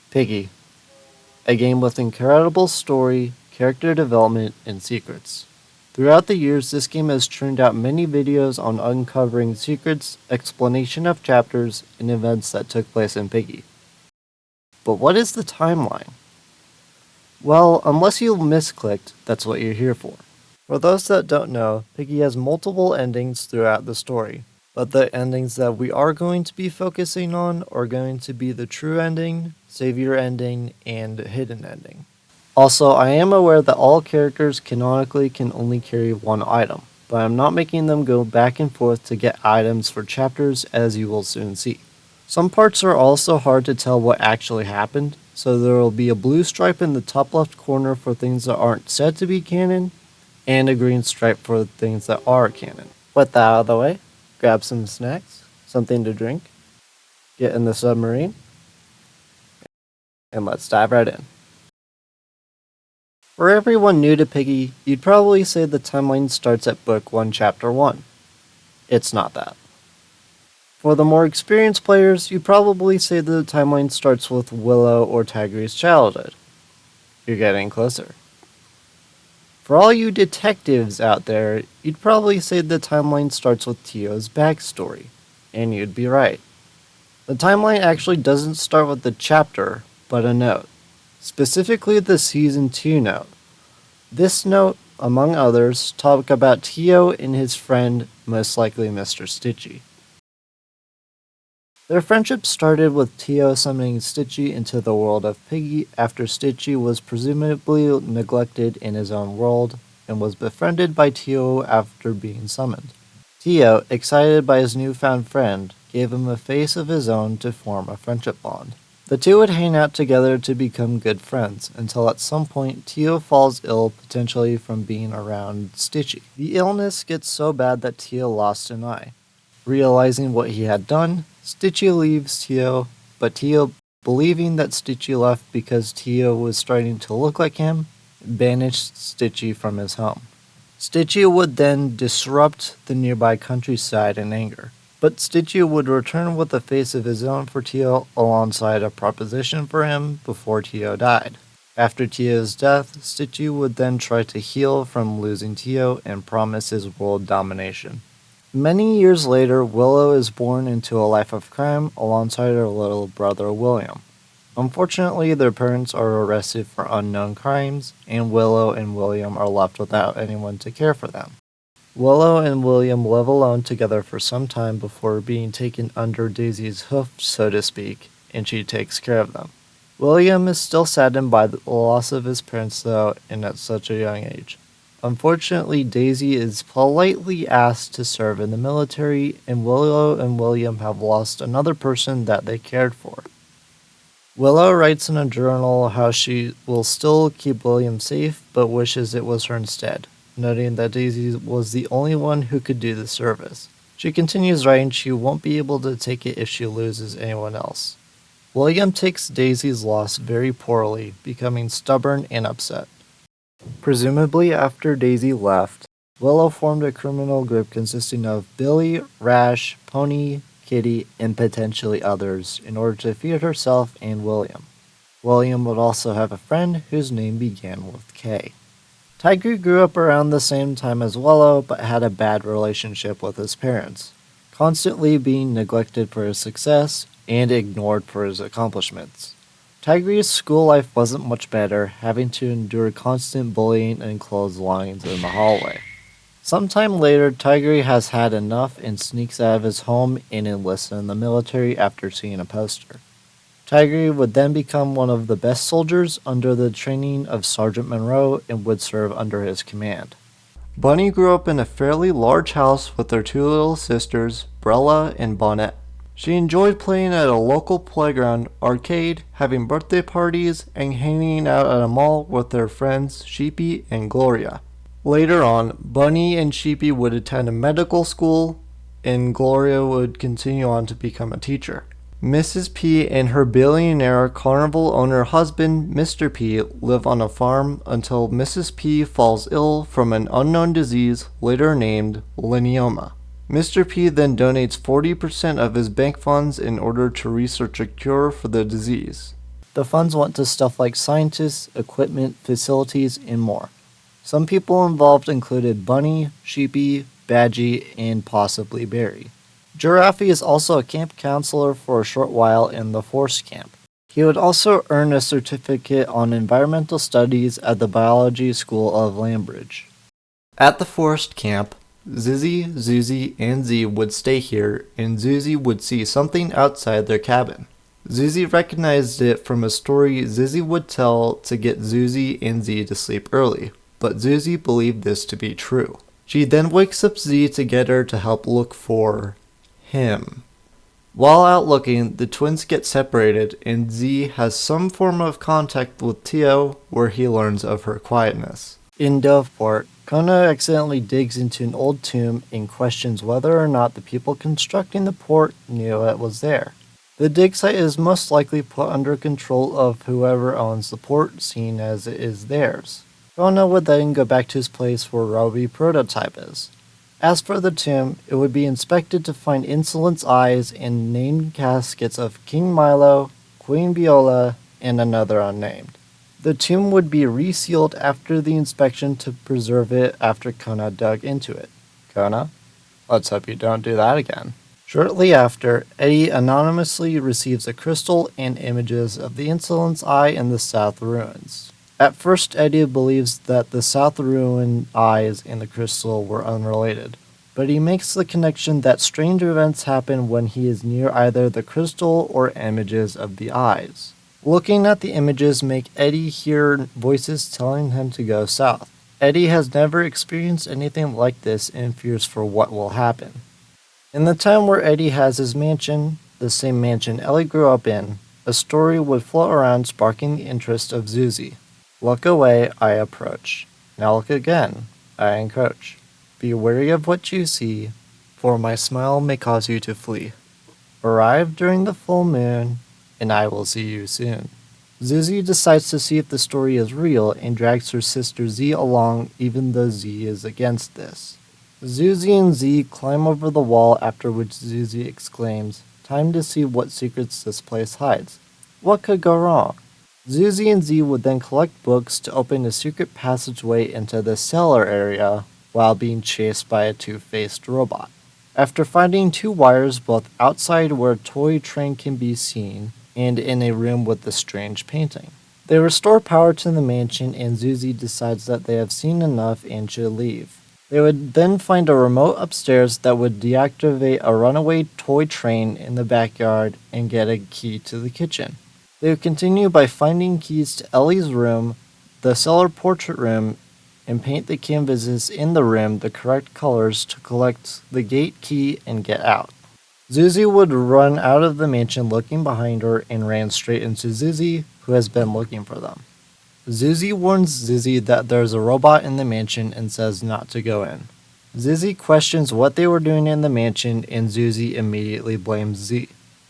Piggy, a game with incredible story, character development, and secrets. Throughout the years, this game has churned out many videos on uncovering secrets, explanation of chapters, and events that took place in Piggy. But what is the timeline? Well, unless you misclicked, that's what you're here for. For those that don't know, Piggy has multiple endings throughout the story, but the endings that we are going to be focusing on are going to be the true ending, savior ending, and hidden ending. Also, I am aware that all characters canonically can only carry one item, but I'm not making them go back and forth to get items for chapters, as you will soon see. Some parts are also hard to tell what actually happened, so there will be a blue stripe in the top left corner for things that aren't said to be canon, and a green stripe for things that are canon. With that out of the way, grab some snacks, something to drink, get in the submarine, and let's dive right in. For everyone new to Piggy, you'd probably say the timeline starts at Book 1, Chapter 1. It's not that. For the more experienced players, you'd probably say the timeline starts with Willow or Tigree's childhood. You're getting closer. For all you detectives out there, you'd probably say the timeline starts with Tio's backstory, and you'd be right. The timeline actually doesn't start with the chapter, but a note. Specifically the Season 2 note. This note, among others, talk about Tio and his friend, most likely Mr. Stitchy. Their friendship started with Tio summoning Stitchy into the world of Piggy after Stitchy was presumably neglected in his own world and was befriended by Tio after being summoned. Tio, excited by his newfound friend, gave him a face of his own to form a friendship bond. The two would hang out together to become good friends, until at some point Tio falls ill, potentially from being around Stitchy. The illness gets so bad that Tio lost an eye. Realizing what he had done, Stitchy leaves Tio, but Tio, believing that Stitchy left because Tio was starting to look like him, banished Stitchy from his home. Stitchy would then disrupt the nearby countryside in anger. But Stitchy would return with a face of his own for Tio alongside a proposition for him before Tio died. After Tio's death, Stitchy would then try to heal from losing Tio and promise his world domination. Many years later, Willow is born into a life of crime alongside her little brother William. Unfortunately, their parents are arrested for unknown crimes, and Willow and William are left without anyone to care for them. Willow and William live alone together for some time before being taken under Daisy's hoof, so to speak, and she takes care of them. William is still saddened by the loss of his parents, though, and at such a young age. Unfortunately, Daisy is politely asked to serve in the military, and Willow and William have lost another person that they cared for. Willow writes in a journal how she will still keep William safe, but wishes it was her instead, noting that Daisy was the only one who could do the service. She continues writing she won't be able to take it if she loses anyone else. William takes Daisy's loss very poorly, becoming stubborn and upset. Presumably after Daisy left, Willow formed a criminal group consisting of Billy, Rash, Pony, Kitty, and potentially others in order to feed herself and William. William would also have a friend whose name began with K. Tigree grew up around the same time as Willow, but had a bad relationship with his parents, constantly being neglected for his success and ignored for his accomplishments. Tigree's school life wasn't much better, having to endure constant bullying and clotheslines in the hallway. Sometime later, Tigree has had enough and sneaks out of his home and enlists in the military after seeing a poster. Tigree would then become one of the best soldiers under the training of Sergeant Monroe and would serve under his command. Bunny grew up in a fairly large house with her two little sisters, Brella and Bonnet. She enjoyed playing at a local playground, arcade, having birthday parties, and hanging out at a mall with their friends Sheepy and Gloria. Later on, Bunny and Sheepy would attend a medical school, and Gloria would continue on to become a teacher. Mrs. P and her billionaire carnival owner husband, Mr. P, live on a farm until Mrs. P falls ill from an unknown disease later named Linioma. Mr. P then donates 40% of his bank funds in order to research a cure for the disease. The funds went to stuff like scientists, equipment, facilities, and more. Some people involved included Bunny, Sheepy, Badgie, and possibly Barry. Giraffe is also a camp counselor for a short while in the forest camp. He would also earn a certificate on environmental studies at the biology school of Lambridge. At the forest camp, Zizzy, Zuzi, and Z would stay here, and Zuzi would see something outside their cabin. Zuzi recognized it from a story Zizzy would tell to get Zuzi and Z to sleep early, but Zuzi believed this to be true. She then wakes up Z to get her to help look for him. While out looking, the twins get separated, and Z has some form of contact with Tio, where he learns of her quietness. In Doveport, Kona accidentally digs into an old tomb and questions whether or not the people constructing the port knew it was there. The dig site is most likely put under control of whoever owns the port, seeing as it is theirs. Kona would then go back to his place where Roby prototype is. As for the tomb, it would be inspected to find Insolent's eyes and named caskets of King Milo, Queen Viola, and another unnamed. The tomb would be resealed after the inspection to preserve it after Kona dug into it. Kona, let's hope you don't do that again. Shortly after, Eddie anonymously receives a crystal and images of the Insolent's eye in the South Ruins. At first, Eddie believes that the South Ruin eyes and the crystal were unrelated, but he makes the connection that strange events happen when he is near either the crystal or images of the eyes. Looking at the images make Eddie hear voices telling him to go south. Eddie has never experienced anything like this and fears for what will happen. In the time where Eddie has his mansion, the same mansion Ellie grew up in, a story would float around sparking the interest of Zuzi. Look away, I approach. Now look again, I encroach. Be wary of what you see, for my smile may cause you to flee. Arrive during the full moon, and I will see you soon. Zuzi decides to see if the story is real and drags her sister Z along even though Z is against this. Zuzi and Z climb over the wall, after which Zuzi exclaims, "Time to see what secrets this place hides. What could go wrong?" Zuzi and Z would then collect books to open a secret passageway into the cellar area while being chased by a two-faced robot. After finding two wires both outside where a toy train can be seen and in a room with a strange painting, they restore power to the mansion, and Zuzi decides that they have seen enough and should leave. They would then find a remote upstairs that would deactivate a runaway toy train in the backyard and get a key to the kitchen. They would continue by finding keys to Ellie's room, the cellar portrait room, and paint the canvases in the room the correct colors to collect the gate key and get out. Zuzi would run out of the mansion looking behind her and ran straight into Zuzi, who has been looking for them. Zuzi warns Zuzi that there's a robot in the mansion and says not to go in. Zuzi questions what they were doing in the mansion, and Zuzi immediately blames Z.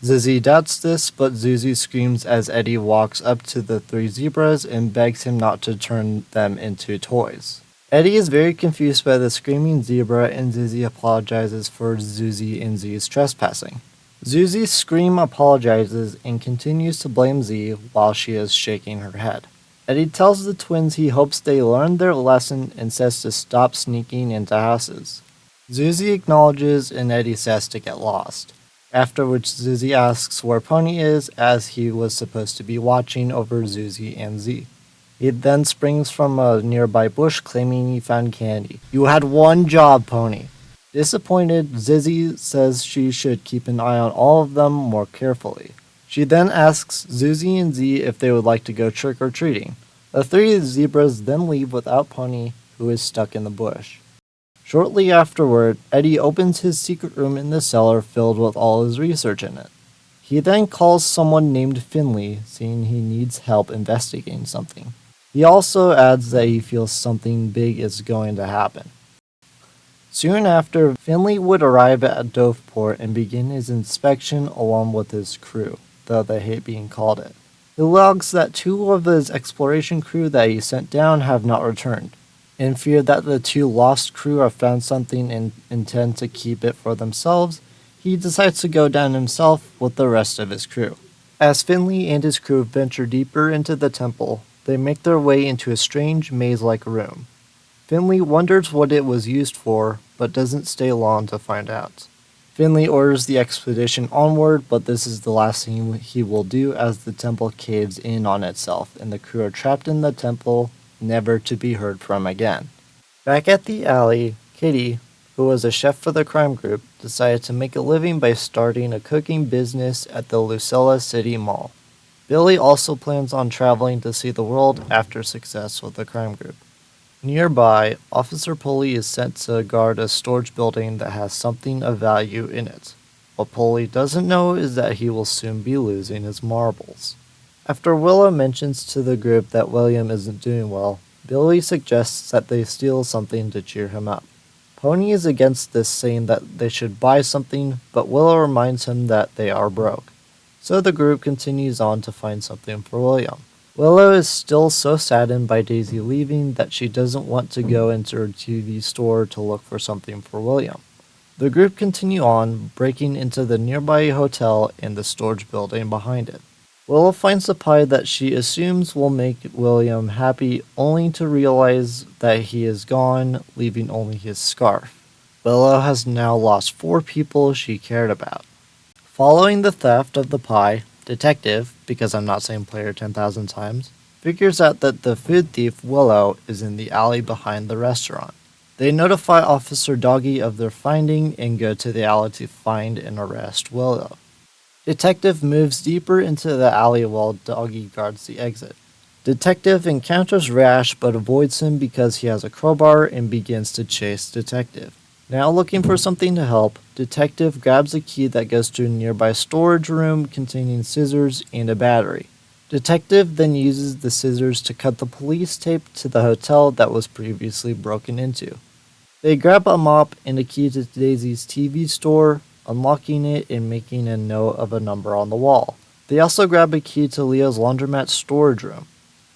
Zuzi doubts this, but Zuzi screams as Eddie walks up to the three zebras and begs him not to turn them into toys. Eddie is very confused by the screaming zebra, and Zuzi apologizes for Zuzi and Z's trespassing. Zuzi's scream apologizes and continues to blame Z while she is shaking her head. Eddie tells the twins he hopes they learned their lesson and says to stop sneaking into houses. Zuzi acknowledges, and Eddie says to get lost. After which Zuzi asks where Pony is, as he was supposed to be watching over Zuzi and Z. He then springs from a nearby bush claiming he found candy. "You had one job, Pony." Disappointed, Zuzi says she should keep an eye on all of them more carefully. She then asks Zuzi and Z if they would like to go trick-or-treating. The three zebras then leave without Pony, who is stuck in the bush. Shortly afterward, Eddie opens his secret room in the cellar filled with all his research in it. He then calls someone named Finley, saying he needs help investigating something. He also adds that he feels something big is going to happen. Soon after, Finley would arrive at Doveport and begin his inspection along with his crew, though they hate being called it. He logs that two of his exploration crew that he sent down have not returned. In fear that the two lost crew have found something and intend to keep it for themselves, he decides to go down himself with the rest of his crew. As Finley and his crew venture deeper into the temple, they make their way into a strange maze-like room. Finley wonders what it was used for, but doesn't stay long to find out. Finley orders the expedition onward, but this is the last thing he will do as the temple caves in on itself, and the crew are trapped in the temple, never to be heard from again. Back at the alley, Kitty, who was a chef for the crime group, decided to make a living by starting a cooking business at the Lucella City Mall. Billy also plans on traveling to see the world after success with the crime group. Nearby, Officer Pulley is sent to guard a storage building that has something of value in it. What Pulley doesn't know is that he will soon be losing his marbles. After Willow mentions to the group that William isn't doing well, Billy suggests that they steal something to cheer him up. Pony is against this, saying that they should buy something, but Willow reminds him that they are broke. So the group continues on to find something for William. Willow is still so saddened by Daisy leaving that she doesn't want to go into her TV store to look for something for William. The group continue on, breaking into the nearby hotel and the storage building behind it. Willow finds a pie that she assumes will make William happy, only to realize that he is gone, leaving only his scarf. Willow has now lost 4 people she cared about. Following the theft of the pie, Detective, because I'm not saying player 10,000 times, figures out that the food thief Willow is in the alley behind the restaurant. They notify Officer Doggy of their finding and go to the alley to find and arrest Willow. Detective moves deeper into the alley while Doggy guards the exit. Detective encounters Rash but avoids him because he has a crowbar and begins to chase Detective. Now looking for something to help, Detective grabs a key that goes to a nearby storage room containing scissors and a battery. Detective then uses the scissors to cut the police tape to the hotel that was previously broken into. They grab a mop and a key to Daisy's TV store, unlocking it and making a note of a number on the wall. They also grab a key to Leo's laundromat storage room.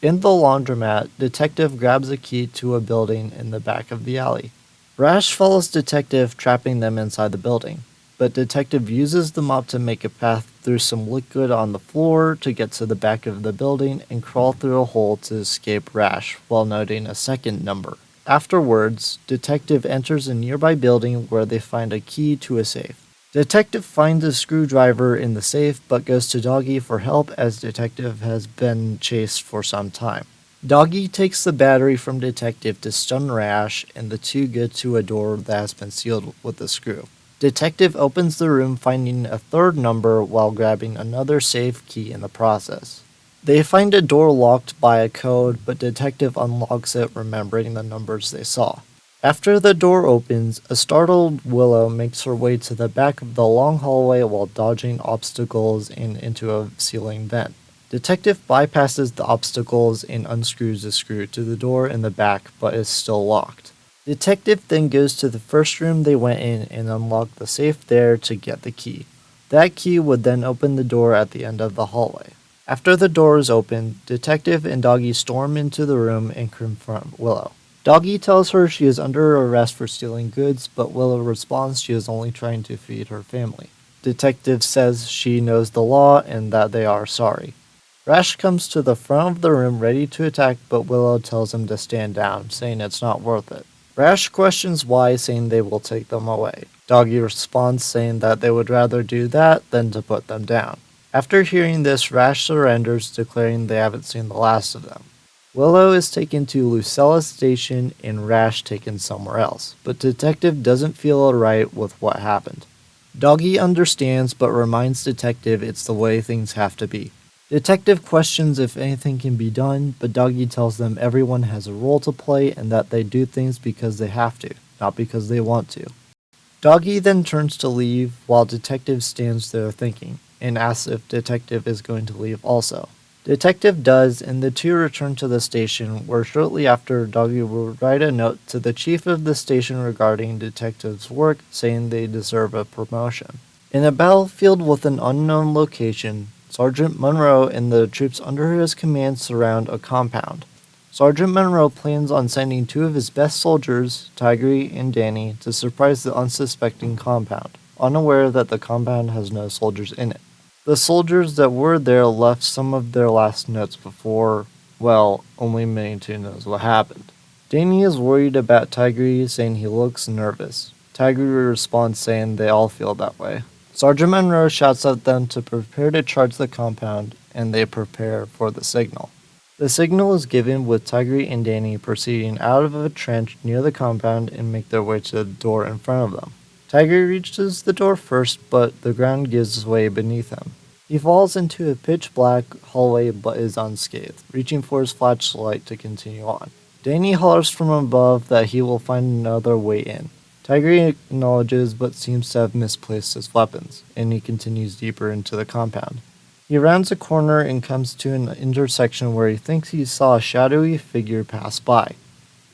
In the laundromat, Detective grabs a key to a building in the back of the alley. Rash follows Detective, trapping them inside the building, but Detective uses the mop to make a path through some liquid on the floor to get to the back of the building and crawl through a hole to escape Rash while noting a second number. Afterwards, Detective enters a nearby building where they find a key to a safe. Detective finds a screwdriver in the safe but goes to Doggy for help as Detective has been chased for some time. Doggy takes the battery from Detective to stun Rash, and the two go to a door that has been sealed with a screw. Detective opens the room, finding a third number while grabbing another safe key in the process. They find a door locked by a code, but Detective unlocks it, remembering the numbers they saw. After the door opens, a startled Willow makes her way to the back of the long hallway while dodging obstacles and into a ceiling vent. Detective bypasses the obstacles and unscrews a screw to the door in the back, but is still locked. Detective then goes to the first room they went in and unlocked the safe there to get the key. That key would then open the door at the end of the hallway. After the door is opened, Detective and Doggy storm into the room and confront Willow. Doggy tells her she is under arrest for stealing goods, but Willow responds she is only trying to feed her family. Detective says she knows the law and that they are sorry. Rash comes to the front of the room ready to attack, but Willow tells him to stand down, saying it's not worth it. Rash questions why, saying they will take them away. Doggy responds saying that they would rather do that than to put them down. After hearing this, Rash surrenders, declaring they haven't seen the last of them. Willow is taken to Lucella Station and Rash taken somewhere else, but Detective doesn't feel alright with what happened. Doggy understands but reminds Detective it's the way things have to be. Detective questions if anything can be done, but Doggy tells them everyone has a role to play and that they do things because they have to, not because they want to. Doggy then turns to leave while Detective stands there thinking, and asks if Detective is going to leave also. Detective does, and the two return to the station, where shortly after Doggy will write a note to the chief of the station regarding Detective's work, saying they deserve a promotion. In a battlefield with an unknown location, Sergeant Monroe and the troops under his command surround a compound. Sergeant Monroe plans on sending 2 of his best soldiers, Tigray and Danny, to surprise the unsuspecting compound, unaware that the compound has no soldiers in it. The soldiers that were there left some of their last notes before, well, only Manitou knows what happened. Danny is worried about Tigray, saying he looks nervous. Tigray responds saying they all feel that way. Sergeant Monroe shouts at them to prepare to charge the compound, and they prepare for the signal. The signal is given with Tigray and Danny proceeding out of a trench near the compound and make their way to the door in front of them. Tigray reaches the door first, but the ground gives way beneath him. He falls into a pitch-black hallway but is unscathed, reaching for his flashlight to continue on. Danny hollers from above that he will find another way in. Tigray acknowledges but seems to have misplaced his weapons, and he continues deeper into the compound. He rounds a corner and comes to an intersection where he thinks he saw a shadowy figure pass by.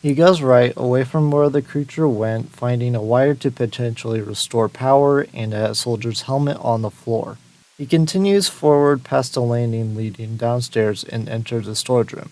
He goes right, away from where the creature went, finding a wire to potentially restore power and a soldier's helmet on the floor. He continues forward past a landing leading downstairs and enters the storage room.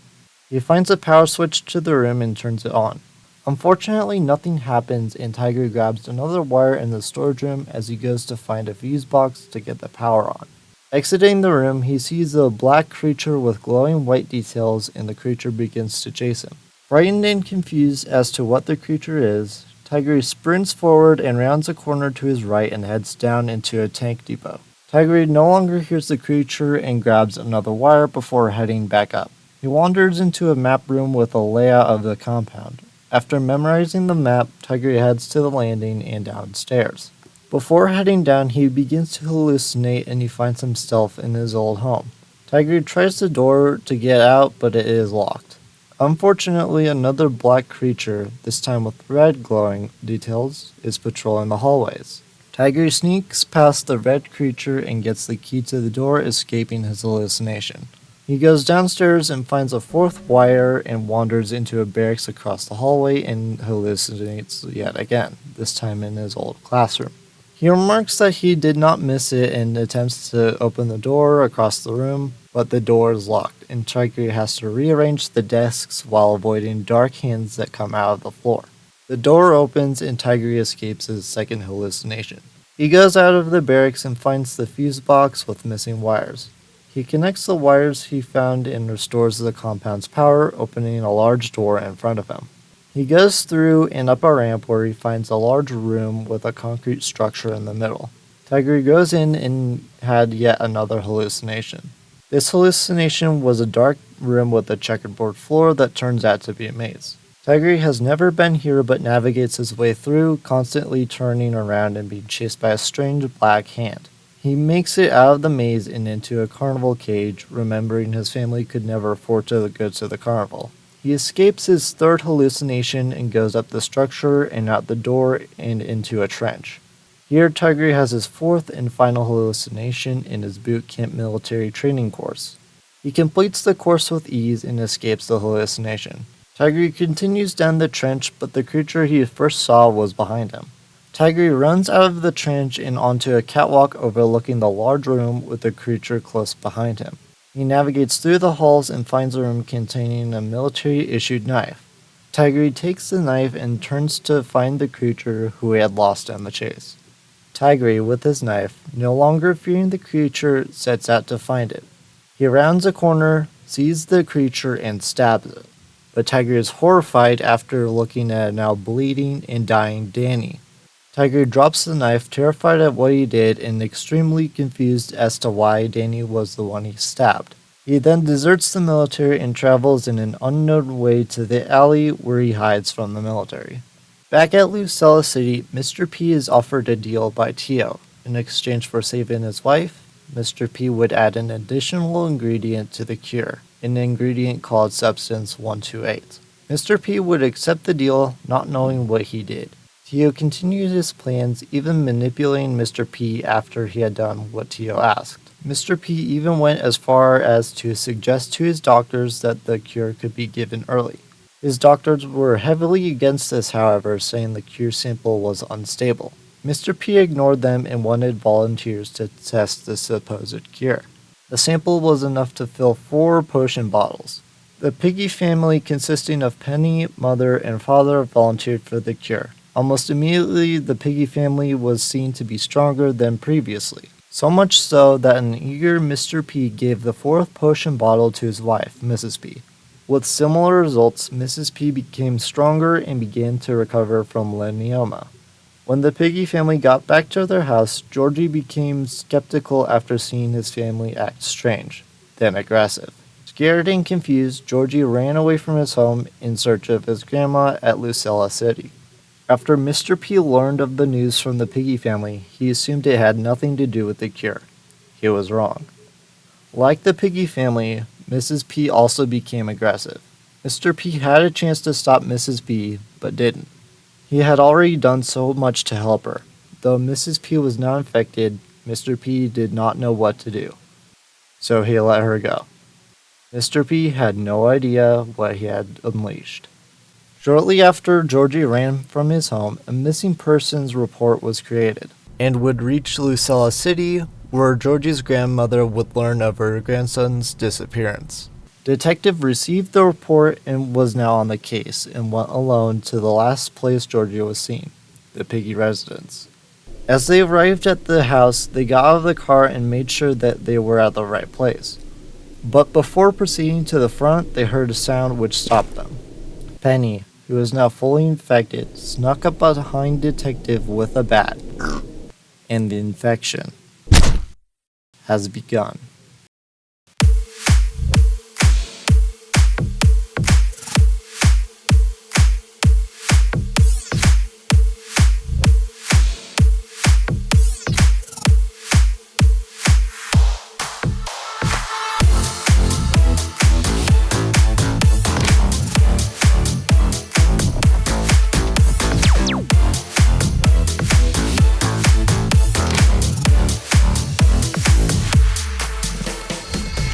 He finds a power switch to the room and turns it on. Unfortunately, nothing happens and Tiger grabs another wire in the storage room as he goes to find a fuse box to get the power on. Exiting the room, he sees a black creature with glowing white details and the creature begins to chase him. Frightened and confused as to what the creature is, Tiger sprints forward and rounds a corner to his right and heads down into a tank depot. Tiger no longer hears the creature and grabs another wire before heading back up. He wanders into a map room with a layout of the compound. After memorizing the map, Tiger heads to the landing and downstairs. Before heading down, he begins to hallucinate and he finds himself in his old home. Tiger tries the door to get out, but it is locked. Unfortunately, another black creature, this time with red glowing details, is patrolling the hallways. Tiger sneaks past the red creature and gets the key to the door, escaping his hallucination. He goes downstairs and finds a fourth wire and wanders into a barracks across the hallway and hallucinates yet again, this time in his old classroom. He remarks that he did not miss it and attempts to open the door across the room, but the door is locked and Tiger has to rearrange the desks while avoiding dark hands that come out of the floor. The door opens and Tiger escapes his second hallucination. He goes out of the barracks and finds the fuse box with missing wires. He connects the wires he found and restores the compound's power, opening a large door in front of him. He goes through and up a ramp where he finds a large room with a concrete structure in the middle. Tiger goes in and had yet another hallucination. This hallucination was a dark room with a checkerboard floor that turns out to be a maze. Tiger has never been here but navigates his way through, constantly turning around and being chased by a strange black hand. He makes it out of the maze and into a carnival cage, remembering his family could never afford to go to the carnival. He escapes his third hallucination and goes up the structure and out the door and into a trench. Here, Tiger has his fourth and final hallucination in his boot camp military training course. He completes the course with ease and escapes the hallucination. Tiger continues down the trench, but the creature he first saw was behind him. Tiger runs out of the trench and onto a catwalk overlooking the large room with the creature close behind him. He navigates through the halls and finds a room containing a military-issued knife. Tiger takes the knife and turns to find the creature who he had lost in the chase. Tiger, with his knife, no longer fearing the creature, sets out to find it. He rounds a corner, sees the creature, and stabs it. But Tiger is horrified after looking at a now bleeding and dying Danny. Tiger drops the knife, terrified at what he did and extremely confused as to why Danny was the one he stabbed. He then deserts the military and travels in an unknown way to the alley where he hides from the military. Back at Lucella City, Mr. P is offered a deal by Tio. In exchange for saving his wife, Mr. P would add an additional ingredient to the cure, an ingredient called Substance 128. Mr. P would accept the deal, not knowing what he did. Tio continued his plans, even manipulating Mr. P after he had done what Tio asked. Mr. P even went as far as to suggest to his doctors that the cure could be given early. His doctors were heavily against this, however, saying the cure sample was unstable. Mr. P ignored them and wanted volunteers to test the supposed cure. The sample was enough to fill 4 potion bottles. The Piggy family, consisting of Penny, mother, and father, volunteered for the cure. Almost immediately, the Piggy family was seen to be stronger than previously. So much so that an eager Mr. P gave the fourth potion bottle to his wife, Mrs. P. With similar results, Mrs. P became stronger and began to recover from leukemia. When the Piggy family got back to their house, Georgie became skeptical after seeing his family act strange, then aggressive. Scared and confused, Georgie ran away from his home in search of his grandma at Lucilla City. After Mr. P learned of the news from the Piggy family, he assumed it had nothing to do with the cure. He was wrong. Like the Piggy family, Mrs. P also became aggressive. Mr. P had a chance to stop Mrs. P, but didn't. He had already done so much to help her. Though Mrs. P was now infected, Mr. P did not know what to do. So he let her go. Mr. P had no idea what he had unleashed. Shortly after Georgie ran from his home, a missing persons report was created and would reach Lucilla City, where Georgie's grandmother would learn of her grandson's disappearance. Detective received the report and was now on the case and went alone to the last place Georgie was seen, the Piggy residence. As they arrived at the house, they got out of the car and made sure that they were at the right place. But before proceeding to the front, they heard a sound which stopped them. Penny, who was now fully infected, snuck up behind Detective with a bat, and the infection has begun.